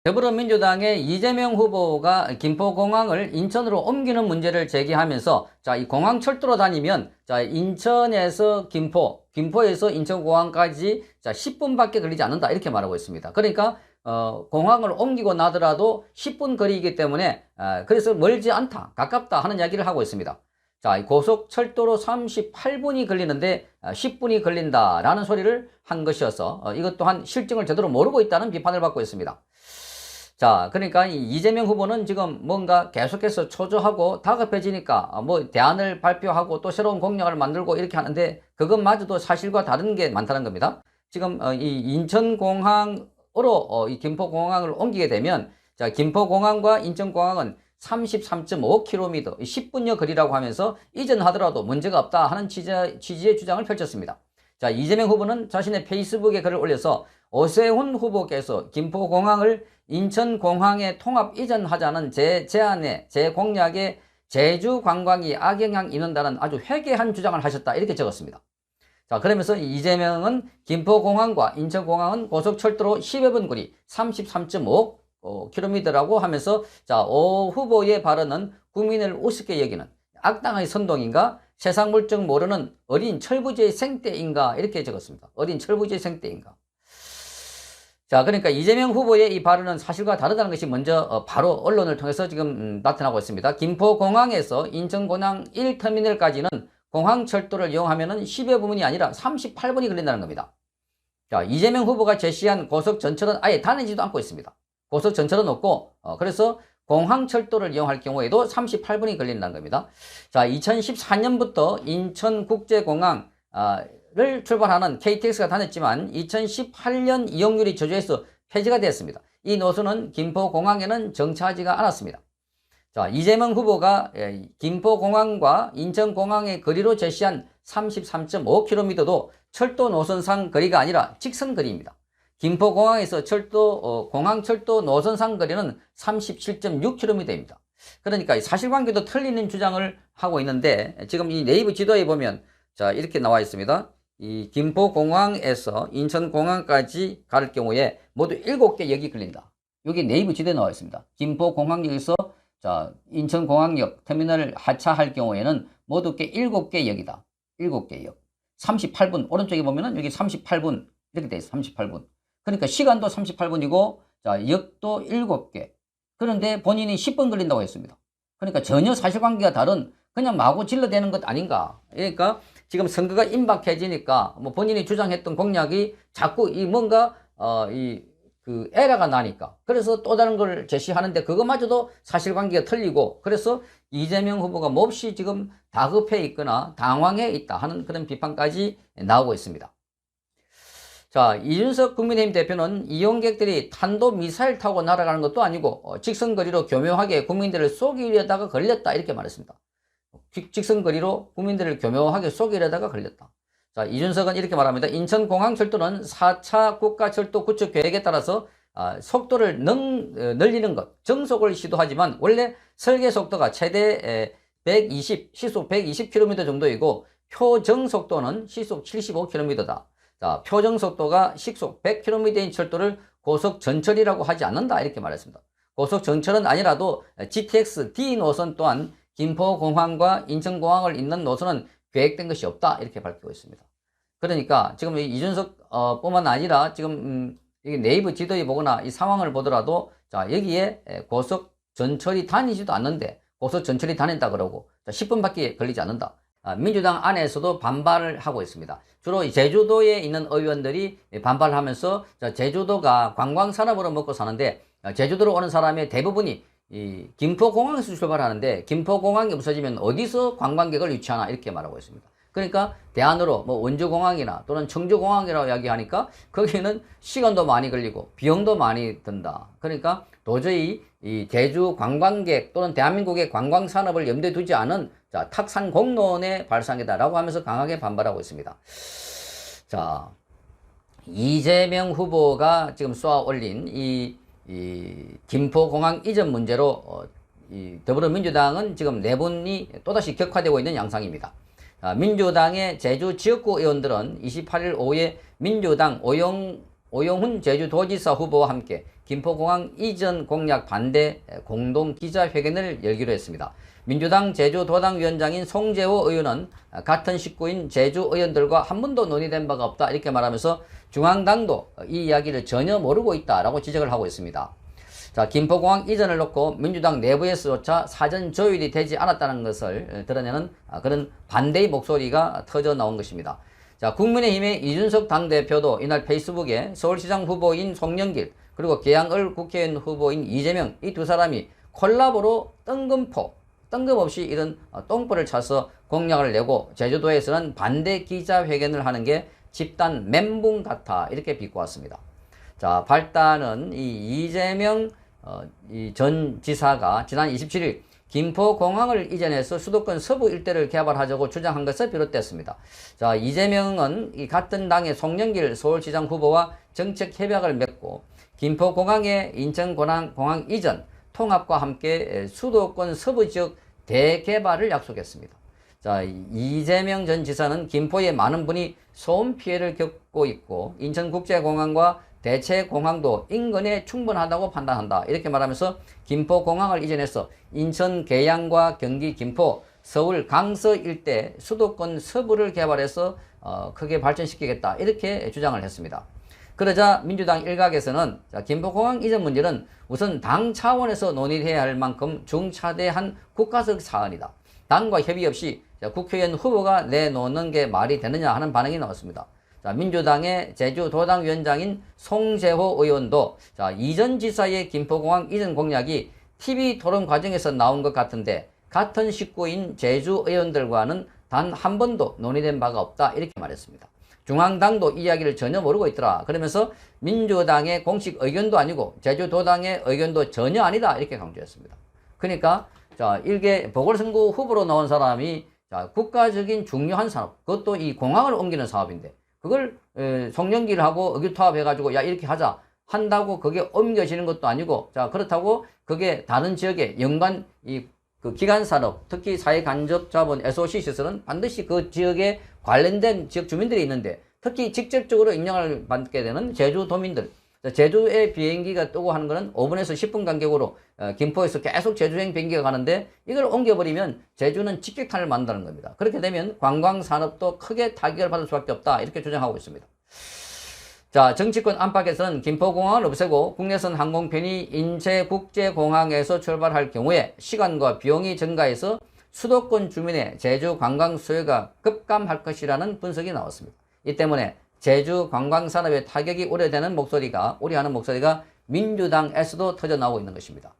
더불어민주당의 이재명 후보가 김포공항을 인천으로 옮기는 문제를 제기하면서 자, 이 공항철도로 다니면 자, 인천에서 김포에서 인천공항까지 자, 10분밖에 걸리지 않는다 이렇게 말하고 있습니다. 그러니까 공항을 옮기고 나더라도 10분 거리이기 때문에 그래서 멀지 않다, 가깝다 하는 이야기를 하고 있습니다. 자, 고속철도로 38분이 걸리는데 10분이 걸린다라는 소리를 한 것이어서 이것 또한 실증을 제대로 모르고 있다는 비판을 받고 있습니다. 자, 그러니까 이재명 후보는 지금 뭔가 계속해서 초조하고 다급해지니까 뭐 대안을 발표하고 또 새로운 공약을 만들고 이렇게 하는데 그것마저도 사실과 다른 게 많다는 겁니다. 지금 이 인천공항으로 이 김포공항을 옮기게 되면 자, 김포공항과 인천공항은 33.5km, 10분여 거리라고 하면서 이전하더라도 문제가 없다 하는 취지의 주장을 펼쳤습니다. 자, 이재명 후보는 자신의 페이스북에 글을 올려서 오세훈 후보께서 김포공항을 인천공항에 통합 이전하자는 제 제안에, 제 공약에 제주 관광이 악영향 있는다는 아주 회개한 주장을 하셨다 이렇게 적었습니다. 자, 그러면서 이재명은 김포공항과 인천공항은 고속철도로 10여 분 거리 33.5km라고 하면서 자, 오 후보의 발언은 국민을 우습게 여기는 악당의 선동인가? 세상 물정 모르는 어린 철부지의 생떼인가? 이렇게 적었습니다. 어린 철부지의 생떼인가? 자, 그러니까 이재명 후보의 이 발언은 사실과 다르다는 것이 먼저 바로 언론을 통해서 지금 나타나고 있습니다. 김포공항에서 인천공항 1터미널까지는 공항철도를 이용하면 10여 분이 아니라 38분이 걸린다는 겁니다. 자, 이재명 후보가 제시한 고속 전철은 아예 다니지도 않고 있습니다. 고속 전철은 없고 그래서 공항철도를 이용할 경우에도 38분이 걸린다는 겁니다. 자, 2014년부터 인천국제공항을 출발하는 KTX가 다녔지만 2018년 이용률이 저조해서 폐지가 되었습니다. 이 노선은 김포공항에는 정차하지가 않았습니다. 자, 이재명 후보가 김포공항과 인천공항의 거리로 제시한 33.5km도 철도 노선상 거리가 아니라 직선 거리입니다. 김포공항에서 공항철도 노선상 거리는 37.6km입니다. 그러니까 사실관계도 틀리는 주장을 하고 있는데 지금 이 네이버 지도에 보면 자, 이렇게 나와 있습니다. 이 김포공항에서 인천공항까지 갈 경우에 모두 7개 역이 걸린다. 여기 네이버 지도에 나와 있습니다. 김포공항역에서 자, 인천공항역 터미널을 하차할 경우에는 모두 7개 역이다. 7개 역. 38분, 오른쪽에 보면은 여기 38분 이렇게 돼 있어요. 38분. 그러니까 시간도 38분이고 자, 역도 7개. 그런데 본인이 10분 걸린다고 했습니다. 그러니까 전혀 사실관계가 다른 그냥 마구 질러대는 것 아닌가. 그러니까 지금 선거가 임박해지니까 뭐 본인이 주장했던 공약이 자꾸 이 뭔가 그 에러가 나니까 그래서 또 다른 걸 제시하는데 그것마저도 사실관계가 틀리고 그래서 이재명 후보가 몹시 지금 다급해 있거나 당황해 있다 하는 그런 비판까지 나오고 있습니다. 자, 이준석 국민의힘 대표는 이용객들이 탄도미사일 타고 날아가는 것도 아니고 직선거리로 교묘하게 국민들을 속이려다가 걸렸다 이렇게 말했습니다. 직선거리로 국민들을 교묘하게 속이려다가 걸렸다. 자, 이준석은 이렇게 말합니다. 인천공항철도는 4차 국가철도 구축 계획에 따라서 속도를 늘리는 것, 정속을 시도하지만 원래 설계 속도가 최대 시속 120km 정도이고 표정 속도는 시속 75km다. 자, 표정 속도가 시속 100km인 철도를 고속 전철이라고 하지 않는다 이렇게 말했습니다. 고속 전철은 아니라도 GTX D 노선 또한 김포공항과 인천공항을 잇는 노선은 계획된 것이 없다 이렇게 밝히고 있습니다. 그러니까 지금 이준석 뿐만 아니라 지금 여기 네이버 지도에 보거나 이 상황을 보더라도 자, 여기에 고속 전철이 다니지도 않는데 고속 전철이 다닌다 그러고 10분밖에 걸리지 않는다. 민주당 안에서도 반발을 하고 있습니다. 주로 제주도에 있는 의원들이 반발하면서 제주도가 관광산업으로 먹고 사는데 제주도로 오는 사람의 대부분이 이 김포공항에서 출발하는데 김포공항이 없어지면 어디서 관광객을 유치하나 이렇게 말하고 있습니다. 그러니까 대안으로 뭐 원주공항이나 또는 청주공항이라고 이야기하니까 거기는 시간도 많이 걸리고 비용도 많이 든다. 그러니까 도저히 이 제주 관광객 또는 대한민국의 관광산업을 염두에 두지 않은 자, 탁산 공론의 발상이다라고 하면서 강하게 반발하고 있습니다. 자, 이재명 후보가 지금 쏘아 올린 이 김포공항 이전 문제로 이 더불어민주당은 지금 내분이 또다시 격화되고 있는 양상입니다. 민주당의 제주 지역구 의원들은 28일 오후에 민주당 오영 오영훈 제주도지사 후보와 함께 김포공항 이전 공약 반대 공동 기자회견을 열기로 했습니다. 민주당 제주도당위원장인 송재호 의원은 같은 식구인 제주 의원들과 한 번도 논의된 바가 없다 이렇게 말하면서 중앙당도 이 이야기를 전혀 모르고 있다라고 지적을 하고 있습니다. 자, 김포공항 이전을 놓고 민주당 내부에서조차 사전 조율이 되지 않았다는 것을 드러내는 그런 반대의 목소리가 터져 나온 것입니다. 자, 국민의힘의 이준석 당대표도 이날 페이스북에 서울시장 후보인 송영길 그리고 계양을 국회의원 후보인 이재명 이 두 사람이 콜라보로 뜬금없이 이런 똥볼을 차서 공약을 내고 제주도에서는 반대 기자회견을 하는 게 집단 멘붕 같아 이렇게 비꼬았습니다. 자, 발단은 이 이재명 전 지사가 지난 27일 김포공항을 이전해서 수도권 서부 일대를 개발하자고 주장한 것에 비롯됐습니다. 자, 이재명은 이 같은 당의 송영길 서울시장 후보와 정책 협약을 맺고 김포공항의 인천공항 이전 통합과 함께 수도권 서부 지역 대개발을 약속했습니다. 자, 이재명 전 지사는 김포의 많은 분이 소음 피해를 겪고 있고 인천국제공항과 대체공항도 인근에 충분하다고 판단한다. 이렇게 말하면서 김포공항을 이전해서 인천 계양과 경기 김포, 서울 강서 일대 수도권 서부를 개발해서 크게 발전시키겠다. 이렇게 주장을 했습니다. 그러자 민주당 일각에서는 김포공항 이전 문제는 우선 당 차원에서 논의해야 할 만큼 중차대한 국가적 사안이다. 당과 협의 없이 국회의원 후보가 내놓는 게 말이 되느냐 하는 반응이 나왔습니다. 자, 민주당의 제주도당 위원장인 송재호 의원도 이전 지사의 김포공항 이전 공약이 TV 토론 과정에서 나온 것 같은데 같은 식구인 제주 의원들과는 단 한 번도 논의된 바가 없다 이렇게 말했습니다. 중앙당도 이야기를 전혀 모르고 있더라. 그러면서 민주당의 공식 의견도 아니고 제주도당의 의견도 전혀 아니다 이렇게 강조했습니다. 그러니까 일개 보궐선거 후보로 나온 사람이 국가적인 중요한 산업, 그것도 이 공항을 옮기는 사업인데 그걸 송영길하고 의기투합해가지고 야 이렇게 하자 한다고 그게 옮겨지는 것도 아니고 그렇다고 그게 다른 지역에 연관 그 기간산업, 특히 사회간접자본 SOC 시설은 반드시 그 지역에 관련된 지역 주민들이 있는데 특히 직접적으로 영향을 받게 되는 제주도민들, 제주에 비행기가 뜨고 하는 거는 5분에서 10분 간격으로 김포에서 계속 제주행 비행기가 가는데 이걸 옮겨버리면 제주는 직격탄을 만드는 겁니다. 그렇게 되면 관광산업도 크게 타격을 받을 수밖에 없다 이렇게 주장하고 있습니다. 자, 정치권 안팎에서는 김포공항을 없애고 국내선 항공편이 인체국제공항에서 출발할 경우에 시간과 비용이 증가해서 수도권 주민의 제주 관광 수요가 급감할 것이라는 분석이 나왔습니다. 이 때문에 제주 관광산업의 타격이 우려하는 목소리가 민주당에서도 터져 나오고 있는 것입니다.